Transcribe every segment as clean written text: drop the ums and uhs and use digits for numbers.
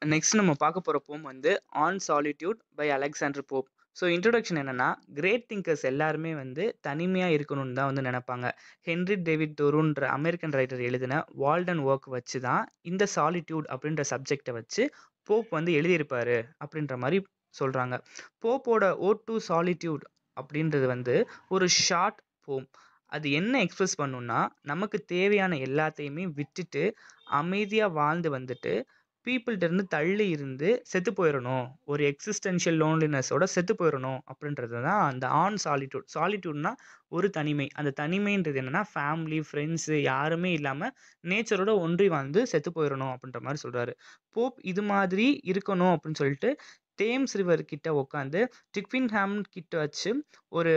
Next நம்ம பார்க்க போற போம் வந்து on solitude by Alexander Pope. So introduction என்னன்னா, கிரேட் திங்கர்ஸ் எல்லாருமே வந்து தனிமையா இருக்கணும்னு தான் வந்து நெனைப்பாங்க. ஹென்றி டேவிட் தோரோன்ற அமெரிக்கன் ரைட்டர் எழுதின வால்டன் ஒர்க் வச்சு தான் இந்த சாலிட்யூட் அப்படின்ற சப்ஜெக்ட்ட வச்சு போப் வந்து எழுதியிருப்பாரு அப்படின்ற மாரி சொல்றாங்க. போப்போட ஓட் டூ சாலிட்யூட் அப்படின்றது வந்து ஒரு ஷார்ட் போம். அது என்ன எக்ஸ்பிரஸ் பண்ணும்னா, நமக்கு தேவையான எல்லாத்தையுமே விட்டுட்டு அமைதியா வாழ்ந்து வந்துட்டு பீப்பிள்ட்ட இருந்து தள்ளி இருந்து செத்து போயிறணும். ஒரு எக்ஸிஸ்டென்ஷியல் லோன்லினஸோட செத்து போயிறணும் அப்படின்றது தான் அந்த ஆன் சாலிட்யூட். சாலிட்யூட்னா ஒரு தனிமை. அந்த தனிமைன்றது என்னன்னா, ஃபேமிலி, ஃப்ரெண்ட்ஸ் யாருமே இல்லாம நேச்சரோட ஒன்றி வாழ்ந்து செத்து போயிறணும் அப்படின்ற மாரி சொல்றாரு. போப் இது மாதிரி இருக்கணும் அப்படின்னு சொல்லிட்டு தேம்ஸ் ரிவர் கிட்ட உட்காந்து டிக்வின்ஹாம் கிட்ட வச்சு ஒரு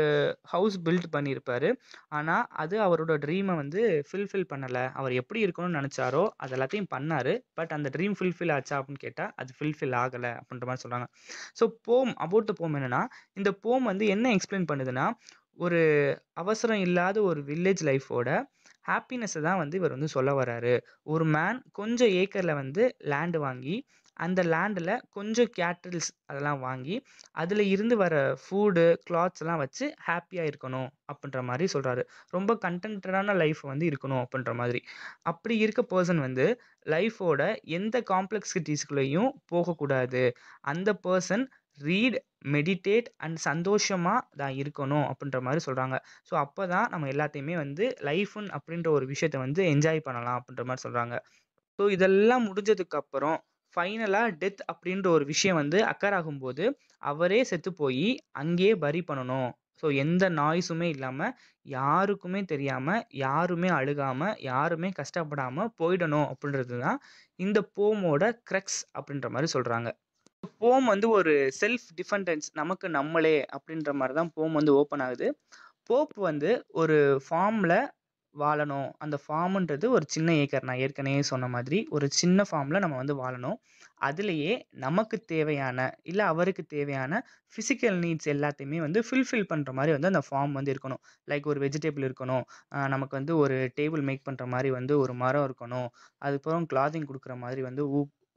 ஹவுஸ் பில்ட் பண்ணியிருப்பாரு. ஆனா, அது அவரோட ட்ரீம வந்து ஃபில்ஃபில் பண்ணல. அவர் எப்படி இருக்கணும்னு நெனச்சாரோ, அது எல்லாத்தையும் பண்ணாரு. பட் அந்த ட்ரீம் ஃபில்ஃபில் ஆச்சா அப்படின்னு கேட்டா, அது ஃபில்ஃபில் ஆகல அப்படின்ற மாரி சொல்றாங்க. ஸோ போம் அபௌட் த போம் என்னன்னா, இந்த போம் வந்து என்ன எக்ஸ்பிளைன் பண்ணுதுன்னா, ஒரு அவசரம் இல்லாத ஒரு வில்லேஜ் லைஃபோட ஹாப்பினஸ தான் வந்து இவர் வந்து சொல்ல வராரு. ஒரு மேன் கொஞ்சம் ஏக்கர்ல வந்து லேண்ட் வாங்கி, அந்த லேண்ட்ல கொஞ்சம் கேட்டில்ஸ் அதெல்லாம் வாங்கி, அதுல இருந்து வர ஃபுட், கிளாத்ஸ்லாம் வச்சு ஹாப்பியா இருக்கணும் அப்படின்ற மாரி சொல்றாரு. ரொம்ப கன்டென்டடான லைஃப் வந்து இருக்கணும் அப்படின்ற மாதிரி. அப்படி இருக்க பெர்சன் வந்து லைஃபோட எந்த காம்ப்ளெக்ஸிட்டீஸ்குள்ளேயும் போகக்கூடாது. அந்த பெர்சன் ரீட், மெடிடேட் அண்ட் சந்தோஷமா தான் இருக்கணும் அப்படின்ற மாரி சொல்றாங்க. ஸோ அப்பதான் நம்ம எல்லாத்தையுமே வந்து லைஃப்ன்னு அப்படின்ற ஒரு விஷயத்த வந்து என்ஜாய் பண்ணலாம் அப்படின்ற மாரி சொல்றாங்க. ஸோ இதெல்லாம் முடிஞ்சதுக்கு அப்புறம் ஃபைனலா டெத் அப்படின்ற ஒரு விஷயம் வந்து அக்கர் ஆகும்போது, அவரே செத்து போயி அங்கேயே பரி பண்ணணும். ஸோ எந்த நாய்ஸுமே இல்லாம, யாருக்குமே தெரியாம, யாருமே அழுகாம, யாருமே கஷ்டப்படாம போயிடணும் அப்படின்றது தான் இந்த போமோட க்ரக்ஸ் அப்படின்ற மாரி சொல்றாங்க. போம் வந்து ஒரு செல்ஃப் டிஃபெண்டன்ஸ் நமக்கு நம்மளே அப்படின்ற மாரி தான் போம் வந்து ஓப்பன் ஆகுது. போப் வந்து ஒரு ஃபார்ம்ல வாழணும். அந்த ஃபார்ம்ன்றது ஒரு சின்ன ஏக்கர். நான் ஏற்கனவே சொன்ன மாதிரி, ஒரு சின்ன ஃபார்ம்ல நம்ம வந்து வாழணும். அதிலேயே நமக்கு தேவையான, இல்ல அவருக்கு தேவையான பிசிக்கல் நீட்ஸ் எல்லாத்தையுமே வந்து ஃபில்ஃபில் பண்ற மாரி வந்து அந்த ஃபார்ம் வந்து இருக்கணும். லைக் ஒரு வெஜிடபிள் இருக்கணும். நமக்கு வந்து ஒரு டேபிள் மேக் பண்ற மாரி வந்து ஒரு மரம் இருக்கணும். அதுக்கப்புறம் கிளாத்திங் குடுக்குற மாதிரி வந்து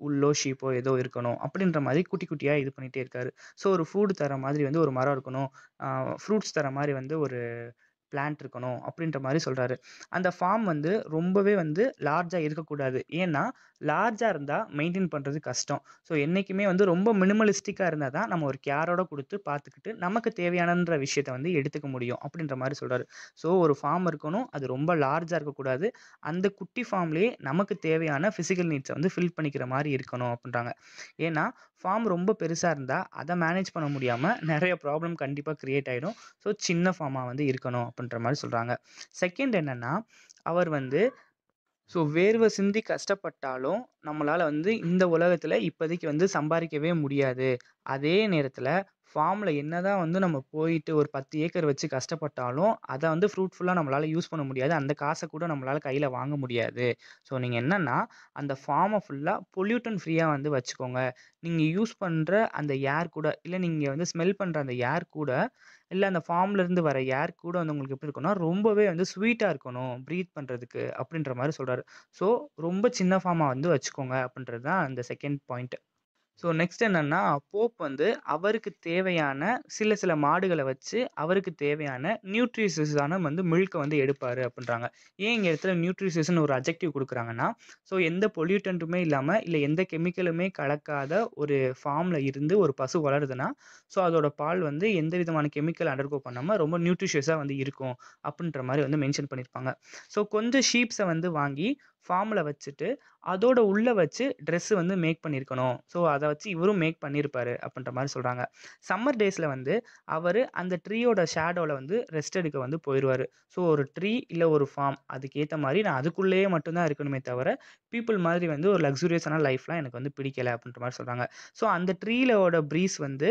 உல்லோ, ஷீப்போ ஏதோ இருக்கணும். அப்படின்ற மாரி குட்டி குட்டியா இது பண்ணிட்டே இருக்காரு. ஸோ ஒரு ஃபுட் தர மாதிரி வந்து ஒரு மரம் இருக்கணும். அ ஃப்ரூட்ஸ் தர மாரி வந்து ஒரு பிளான்ட் இருக்கணும் அப்படின்ற மாரி சொல்றாரு. அந்த ஃபார்ம் வந்து ரொம்பவே வந்து லார்ஜா இருக்கக்கூடாது. ஏன்னா, லார்ஜா இருந்தா மெயின்டெயின் பண்றது கஷ்டம். ஸோ என்னைக்குமே வந்து ரொம்ப மினிமலிஸ்டிக்கா இருந்தா தான் நம்ம ஒரு கேரோட குடுத்து பார்த்துக்கிட்டு, நமக்கு தேவையானன்ற விஷயத்த வந்து எடுத்துக்க முடியும். அப்படின்ற மாரி சொல்றாரு. ஸோ ஒரு ஃபார்ம் இருக்கணும். அது ரொம்ப லார்ஜா இருக்கக்கூடாது. அந்த குட்டி ஃபார்ம்லயே நமக்கு தேவையான பிசிக்கல் நீட்ஸ வந்து ஃபில் பண்ணிக்கிற மாரி இருக்கணும் அப்படின்றாங்க. ஏன்னா, ஃபார்ம் ரொம்ப பெருசா இருந்தா, அத மேனேஜ் பண்ண முடியாம நெறைய ப்ராப்ளம் கண்டிப்பா கிரியேட் ஆயிடும். ஸோ சின்ன ஃபார்மா வந்து இருக்கணும் அப்படின்ற மாரி சொல்றாங்க. செகண்ட் என்னன்னா, அவர் வந்து வேர்வை சிந்தி கஷ்டப்பட்டாலும், நம்மளால வந்து இந்த உலகத்துல இப்போதைக்கு வந்து சம்பாரிக்கவே முடியாது. அதே நேரத்துல ஃபார்ம்ல என்னதான் வந்து நம்ம போயிட்டு ஒரு 10 ஏக்கர் வச்சு கஷ்டப்பட்டாலும், அத வந்து ஃப்ரூட்ஃபுல்லா நம்மளால யூஸ் பண்ண முடியாது. அந்த காச கூட நம்மளால கையில வாங்க முடியாது. நீங்க என்னன்னா, அந்த ஃபார்ம ஃபுல்லா பொல்யூட்டன் ஃப்ரீயா வந்து வச்சுக்கோங்க. நீங்க யூஸ் பண்ற அந்த ஏர் கூட, இல்ல நீங்க வந்து ஸ்மெல் பண்ற அந்த ஏர் கூட, இல்ல அந்த ஃபார்ம்ல இருந்து வர ஏர் கூட வந்து உங்களுக்கு எப்படி இருக்கும்னா, ரொம்பவே வந்து ஸ்வீட்டா இருக்கணும், பிரீத் பண்றதுக்கு அப்படின்ற மாரி சொல்றாரு. ஸோ, ரொம்ப சின்ன ஃபார்மா வந்து வச்சுக்கோங்க அப்படின்றது தான் அந்த செகண்ட் பாயிண்ட். நெக்ஸ்ட் என்னன்னா, போப் வந்து அவருக்கு தேவையான சில சில மாடுகள வச்சு, அவருக்கு தேவையான நியூட்ரிஷியஸான வந்து மில்க்க வந்து எடுப்பாரு அப்டின்றாங்க. ஏன் இங்க இடத்துல நியூட்ரிஷியஸ்ன்னு ஒரு அட்ஜெக்டிவ் குடுக்குறாங்கன்னா, எந்த பொல்யூட்டன்ட்டுமே இல்லாம, இல்ல எந்த கெமிக்கலுமே கலக்காத ஒரு ஃபார்ம்ல இருந்து ஒரு பசு வளருதுன்னா, அதோட பால் வந்து எந்த விதமான கெமிக்கல் அண்டர்கோ பண்ணாம ரொம்ப நியூட்ரிஷியஸா வந்து இருக்கும். அப்டின்ற மாரி வந்து மென்ஷன் பண்ணியிருப்பாங்க. கொஞ்சம் ஷீப்ஸ வந்து வாங்கி ஃபார்ம்ல வச்சுட்டு, அதோட உள்ள வச்சு ட்ரெஸ் வந்து மேக் பண்ணியிருக்கணும். அத வச்சு இவரும் மேக் பண்ணியிருப்பாரு அப்டின்ற மாரி சொல்றாங்க. சம்மர் டேஸ்ல வந்து அவரு அந்த ட்ரீயோட ஷேடோல வந்து ரெஸ்ட் எடுக்க வந்து போயிருவாரு. ஒரு ட்ரீ இல்ல ஒரு ஃபார்ம் அதுக்கேத்த மாரி நான் அதுக்குள்ளேயே மட்டும் தான் இருக்கணுமே தவிர, பீப்பிள் மாதிரி வந்து ஒரு லக்ஸூரியஸான லைஃப்லாம் எனக்கு வந்து பிடிக்கல அப்டின்ற மாரி சொல்றாங்க. அந்த ட்ரீலோட ப்ரீஸ் வந்து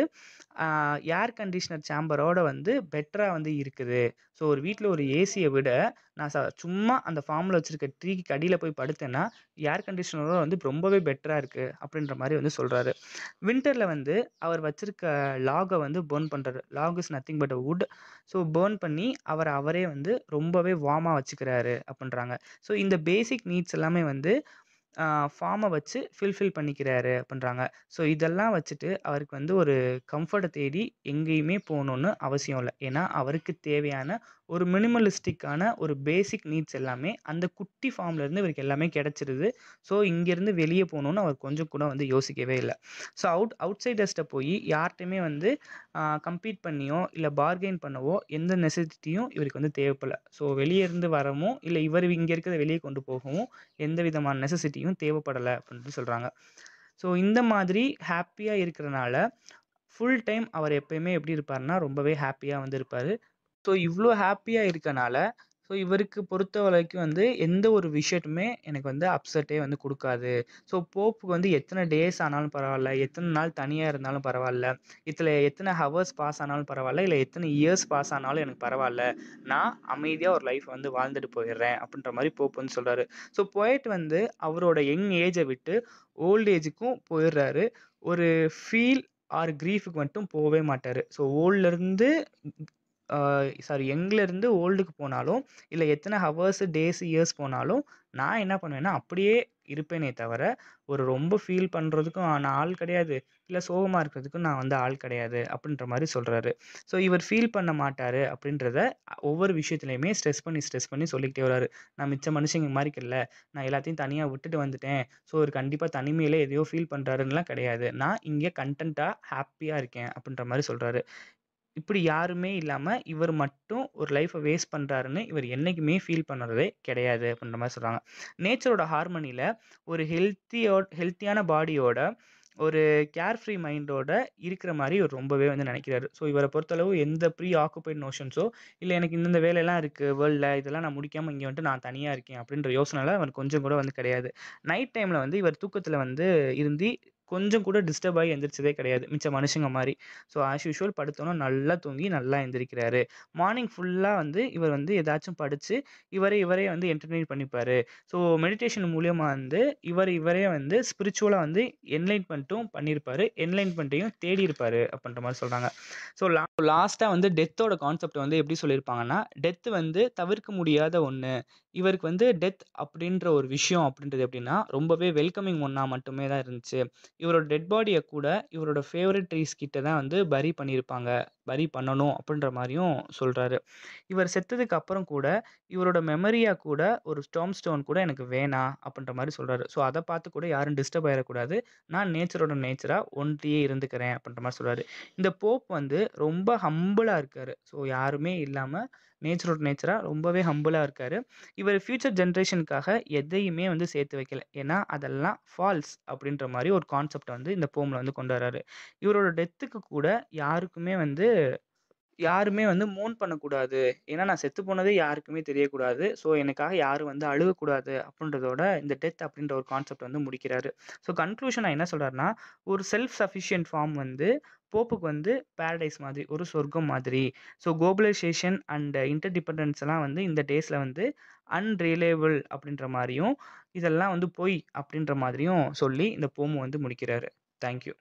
ஆ ஏர் கண்டிஷனர் சேம்பரோட வந்து பெட்டரா வந்து இருக்குது. ஒரு வீட்ல ஒரு ஏசிய விட நான் சும்மா அந்த ஃபார்ம்ல வச்சிருக்க ட்ரீக்கு அடியில போய் படுத்தேன்னா, ஏர் கண்டிஷனரோட வந்து ரொம்பவே பெட்டரா இருக்கு அப்படின்ற மாரி வந்து சொல்றாரு. வின்டர்ல வந்து அவர் வச்சிருக்க லாக வந்து பர்ன் பண்றாரு. Log is nothing but a wood. Burn பண்ணி அவரே வந்து ரொம்பவே வார்மா வச்சுக்கிறாரு அப்படின்றாங்க. இந்த பேசிக் நீட்ஸ் எல்லாமே வந்து ஃபார்மை வச்சு ஃபில்ஃபில் பண்ணிக்கிறாரு அப்படின்றாங்க. ஸோ இதெல்லாம் வச்சுட்டு அவருக்கு வந்து ஒரு கம்ஃபர்ட்டை தேடி எங்கேயுமே போகணுன்னு அவசியம் இல்லை. ஏன்னா அவருக்கு தேவையான ஒரு மினிமலிஸ்டிக்கான ஒரு பேசிக் நீட்ஸ் எல்லாமே அந்த குட்டி ஃபார்ம்லேருந்து இவருக்கு எல்லாமே கிடைச்சிருது. ஸோ இங்கேருந்து வெளியே போகணுன்னு அவர் கொஞ்சம் கூட வந்து யோசிக்கவே இல்லை. ஸோ அவுட்சைடர்ஸ்ட்ட போய் யார்கிட்டையுமே வந்து கம்பீட் பண்ணியோ இல்லை பார்கெயின் பண்ணவோ எந்த நெசசிட்டியும் இவருக்கு வந்து தேவைப்படல. ஸோ வெளியே இருந்து வரவும் இல்லை இவர் இங்கே இருக்கிறத வெளியே கொண்டு போகவும் எந்த விதமான நெசசிட்டியும் தேவைப்படலை அப்படின்னு சொல்கிறாங்க. ஸோ இந்த மாதிரி ஹாப்பியாக இருக்கிறனால ஃபுல் டைம் அவர் எப்பயுமே எப்படி இருப்பாருன்னா ரொம்பவே ஹாப்பியாக வந்து இருப்பார். ஸோ இவ்வளோ ஹாப்பியாக இருக்கனால ஸோ இவருக்கு பொறுத்த வரைக்கும் வந்து எந்த ஒரு விஷயத்துமே எனக்கு வந்து அப்செட்டே வந்து கொடுக்காது. ஸோ போப்புக்கு வந்து எத்தனை டேஸ் ஆனாலும் பரவாயில்ல, எத்தனை நாள் தனியாக இருந்தாலும் பரவாயில்ல, இதில் எத்தனை ஹவர்ஸ் பாஸ் ஆனாலும் பரவாயில்ல, இல்லை எத்தனை இயர்ஸ் பாஸ் ஆனாலும் எனக்கு பரவாயில்ல, நான் அமைதியாக ஒரு லைஃப் வந்து வாழ்ந்துட்டு போயிடுறேன் அப்படின்ற மாதிரி போப் வந்து சொல்கிறாரு. ஸோ போயட் வந்து அவரோட யங் ஏஜை விட்டு ஓல்ட் ஏஜுக்கும் போயிடுறாரு. ஒரு ஃபீல் ஆர் கிரீஃபுக்கு மட்டும் போகவே மாட்டார். ஸோ ஓல்ட்லேருந்து யங்லேருந்து ஓல்டுக்கு போனாலும் இல்லை எத்தனை ஹவர்ஸு டேஸ் இயர்ஸ் போனாலும் நான் என்ன பண்ணுவேன்னா அப்படியே இருப்பேனே தவிர ஒரு ரொம்ப ஃபீல் பண்ணுறதுக்கும் நான் ஆள் கிடையாது, இல்லை சோகமாக இருக்கிறதுக்கும் நான் வந்து ஆள் கிடையாது அப்படின்ற மாதிரி சொல்கிறாரு. ஸோ இவர் ஃபீல் பண்ண மாட்டார் அப்படின்றத ஒவ்வொரு விஷயத்துலையுமே ஸ்ட்ரெஸ் பண்ணி சொல்லிக்கிட்டே வர்றாரு. நான் மிச்ச மனுஷங்க மாதிரி இல்லை, நான் எல்லாத்தையும் தனியாக விட்டுட்டு வந்துட்டேன். ஸோ ஒரு கண்டிப்பாக தனிமையில் எதையோ ஃபீல் பண்ணுறாருன்னுலாம் கிடையாது, நான் இங்கே கண்டென்ட்டாக ஹாப்பியாக இருக்கேன் அப்படின்ற மாதிரி சொல்கிறாரு. இப்படி யாருமே இல்லாம இவர் மட்டும் ஒரு லைஃப்பை வேஸ்ட் பண்றாருன்னு இவர் என்னைக்குமே ஃபீல் பண்ணதே கிடையாது அப்படின்ற மாதிரி சொல்றாங்க. நேச்சரோட ஹார்மனியில ஒரு ஹெல்த்தியான பாடியோட ஒரு கேர் ஃப்ரீ மைண்டோட இருக்கிற மாதிரி இவர் ரொம்பவே வந்து நினைக்கிறாரு. ஸோ இவரை பொறுத்தளவு எந்த ப்ரீ ஆக்குபைட் நோஷன்ஸோ இல்லை எனக்கு இந்த வேலையெல்லாம் இருக்குது வேர்ல்டில் இதெல்லாம் நான் முடிக்காமல் இங்கே வந்துட்டு நான் தனியாக இருக்கேன் அப்படின்ற யோசனைலாம் அவனுக்கு கொஞ்சம் கூட வந்து கிடையாது. நைட் டைமில் வந்து இவர் தூக்கத்தில் வந்து இருந்து கொஞ்சம் கூட டிஸ்டர்ப் ஆகி எந்திரிச்சதே கிடையாது மிச்ச மனுஷங்க மாதிரி. ஸோ ஆஸ் யூஷுவல் படுத்தோன்னா நல்லா தூங்கி நல்லா எந்திரிக்கிறாரு. மார்னிங் ஃபுல்லாக வந்து இவர் வந்து ஏதாச்சும் படித்து இவரே வந்து என்டர்டெயின் பண்ணிப்பார். ஸோ மெடிடேஷன் மூலியமா வந்து இவரே வந்து ஸ்பிரிச்சுவலாக வந்து என்லைட்மெண்ட்டும் பண்ணியிருப்பாரு, என்லைட்மெண்ட்டையும் தேடி இருப்பாரு அப்படின்ற மாதிரி சொல்கிறாங்க. ஸோ லாஸ்ட்டாக வந்து டெத்தோட கான்செப்ட் வந்து எப்படி சொல்லியிருப்பாங்கன்னா, டெத் வந்து தவிர்க்க முடியாத ஒன்று. இவருக்கு வந்து டெத் அப்படின்ற ஒரு விஷயம் அப்படின்றது எப்படின்னா ரொம்பவே வெல்கமிங் ஒன்றா மட்டுமே தான் இருந்துச்சு. இவரோட டெட் பாடியை கூட இவரோட ஃபேவரட் ட்ரீஸ் கிட்ட தான் வந்து பரி பண்ணியிருப்பாங்க, பரி பண்ணணும் அப்படின்ற மாதிரியும் சொல்கிறாரு. இவர் செத்ததுக்கு அப்புறம் கூட இவரோட மெமரியாக கூட ஒரு ஸ்டோன் கூட எனக்கு வேணாம் அப்படின்ற மாதிரி சொல்கிறாரு. ஸோ அதை பார்த்து கூட யாரும் டிஸ்டர்ப் ஆகிடக்கூடாது, நான் நேச்சரோட நேச்சராக ஒன்றியே இருந்துக்கிறேன் அப்படின்ற மாதிரி சொல்கிறாரு. இந்த போப் வந்து ரொம்ப ஹம்பிளாக இருக்கார். ஸோ யாருமே இல்லாமல் நேச்சரோட நேச்சராக ரொம்பவே ஹம்பிளாக இருக்கார். இவர் ஃப்யூச்சர் ஜென்ரேஷனுக்காக எதையுமே வந்து சேர்த்து வைக்கல. ஏன்னா அதெல்லாம் ஃபால்ஸ் அப்படின்ற மாதிரி ஒரு கான்செப்டை வந்து இந்த போமில் வந்து கொண்டு வராரு. இவரோட டெத்துக்கு கூட யாருமே வந்து மோன் பண்ணக்கூடாது. ஏன்னா நான் செத்து போனதே யாருக்குமே தெரியக்கூடாது. ஸோ எனக்காக யாரும் வந்து அழுகக்கூடாது அப்படின்றதோட இந்த டெத் அப்படின்ற ஒரு கான்செப்ட் வந்து முடிக்கிறாரு. ஸோ கன்க்ளூஷனா என்ன சொல்றாருன்னா, ஒரு செல்ஃப் சஃபிஷியன்ட் ஃபார்ம் வந்து போப்புக்கு வந்து பாரடைஸ் மாதிரி, ஒரு சொர்க்கம் மாதிரி. ஸோ குளோபலைசேஷன் அண்ட் இன்டர்டிபெண்டன்ஸ் எல்லாம் வந்து இந்த டேஸ்ல வந்து அன்ரிலையபிள் அப்படின்ற மாரியும், இதெல்லாம் வந்து பொய் அப்படின்ற மாதிரியும் சொல்லி இந்த போம் வந்து முடிக்கிறாரு. Thank you.